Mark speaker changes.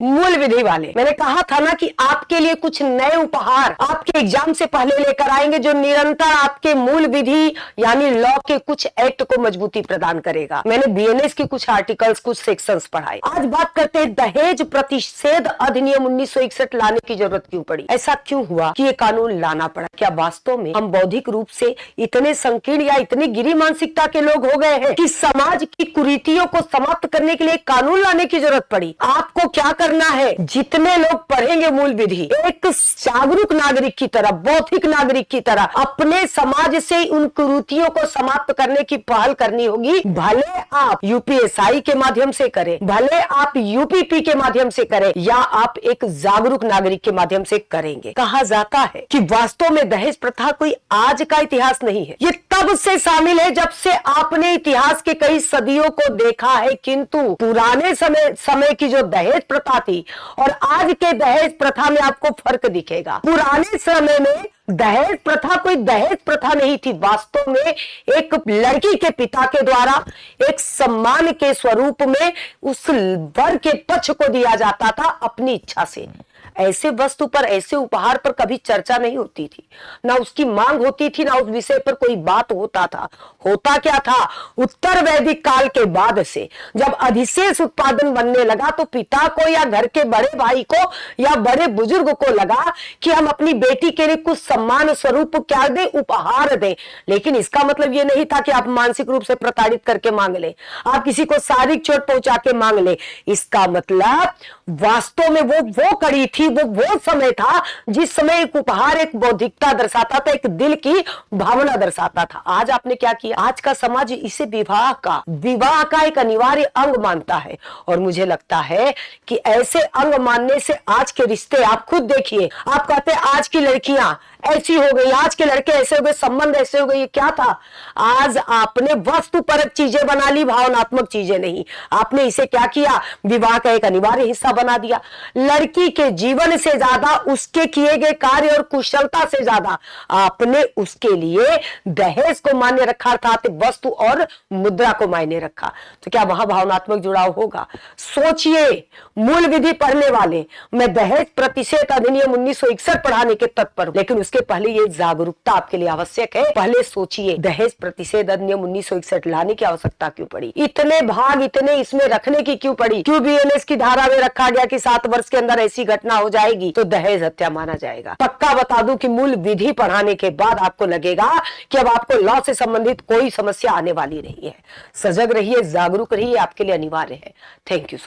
Speaker 1: मूल विधि वाले। मैंने कहा था ना कि आपके लिए कुछ नए उपहार आपके एग्जाम से पहले लेकर आएंगे, जो निरंतर आपके मूल विधि यानी लॉ के कुछ एक्ट को मजबूती प्रदान करेगा। मैंने बीएनएस के कुछ आर्टिकल्स, कुछ सेक्शंस पढ़ाए। आज बात करते हैं दहेज प्रतिषेध अधिनियम 1961 लाने की जरूरत क्यों पड़ी, ऐसा क्यों हुआ कि ये कानून लाना पड़ा। क्या वास्तव में हम बौद्धिक रूप से इतने संकीर्ण या इतनी गिरी मानसिकता के लोग हो गए हैं कि समाज की कुरीतियों को समाप्त करने के लिए कानून लाने की जरूरत पड़ी। आपको क्या करना है, जितने लोग पढ़ेंगे मूल विधि, एक जागरूक नागरिक की तरह, बौद्धिक नागरिक की तरह अपने समाज से उन कुरीतियों को समाप्त करने की पहल करनी होगी। भले आप यूपीएसआई के माध्यम से करें, भले आप यूपीपी के माध्यम से करें, या आप एक जागरूक नागरिक के माध्यम से करेंगे। कहा जाता है कि वास्तव में दहेज प्रथा कोई आज का इतिहास नहीं है, ये तब से शामिल है जब से आपने इतिहास के कई सदियों को देखा है। किंतु पुराने समय की जो दहेज प्रथा थी और आज के दहेज प्रथा में आपको फर्क दिखेगा। पुराने समय में दहेज प्रथा कोई दहेज प्रथा नहीं थी, वास्तव में एक लड़की के पिता के द्वारा एक सम्मान के स्वरूप में उस वर के पक्ष को दिया जाता था अपनी इच्छा से। ऐसे वस्तु पर, ऐसे उपहार पर कभी चर्चा नहीं होती थी, ना उसकी मांग होती थी, ना उस विषय पर कोई बात होता था। होता क्या था, उत्तर वैदिक काल के बाद से जब अधिशेष उत्पादन बनने लगा तो पिता को या घर के बड़े भाई को या बड़े बुजुर्ग को लगा कि हम अपनी बेटी के लिए कुछ सम्मान स्वरूप क्या दें, उपहार दें। लेकिन इसका मतलब यह नहीं था कि आप मानसिक रूप से प्रताड़ित करके मांग ले, आप किसी को शारीरिक चोट पहुंचा के मांग ले। इसका मतलब वास्तव में वो कड़ी थी, वो समय था जिस समय एक उपहार एक बौद्धिकता दर्शाता था, एक दिल की भावना दर्शाता था। आज आपने क्या किया, आज का समाज इसे विवाह का एक अनिवार्य अंग मानता है। और मुझे लगता है कि ऐसे अंग मानने से आज के रिश्ते, आप खुद देखिए, आप कहते हैं आज की लड़कियां ऐसी हो गई, आज के लड़के ऐसे हो गए, संबंध ऐसे हो गए। ये क्या था, आज आपने वस्तुपरक चीजें बना ली, भावनात्मक चीजें नहीं। आपने इसे क्या किया, विवाह का एक अनिवार्य हिस्सा बना दिया। लड़की के जीवन से ज्यादा उसके किए गए कार्य और कुशलता से ज्यादा आपने उसके लिए दहेज को मान्य रखा, अर्थात वस्तु और मुद्रा को मायने रखा। तो क्या वहां भावनात्मक जुड़ाव होगा? सोचिए, मूल विधि पढ़ने वाले, मैं दहेज प्रतिषेध अधिनियम 1961 पढ़ाने के तत्पर हूं, लेकिन उसके पहले ये जागरूकता आपके लिए आवश्यक है। पहले सोचिए, दहेज प्रतिषेध अधिनियम 1961 लाने की आवश्यकता क्यों पड़ी, इतने भाग इतने इसमें रखने की क्यों पड़ी, क्यों बीएनएस की धारा में रखा गया कि 7 वर्ष के अंदर ऐसी घटना हो जाएगी तो दहेज हत्या माना जाएगा। पक्का बता दूं कि मूल विधि पढ़ाने के बाद आपको लगेगा कि अब आपको लॉ से संबंधित कोई समस्या आने वाली नहीं है। सजग रहिए, जागरूक रहिए, आपके लिए अनिवार्य है। Thank you so much.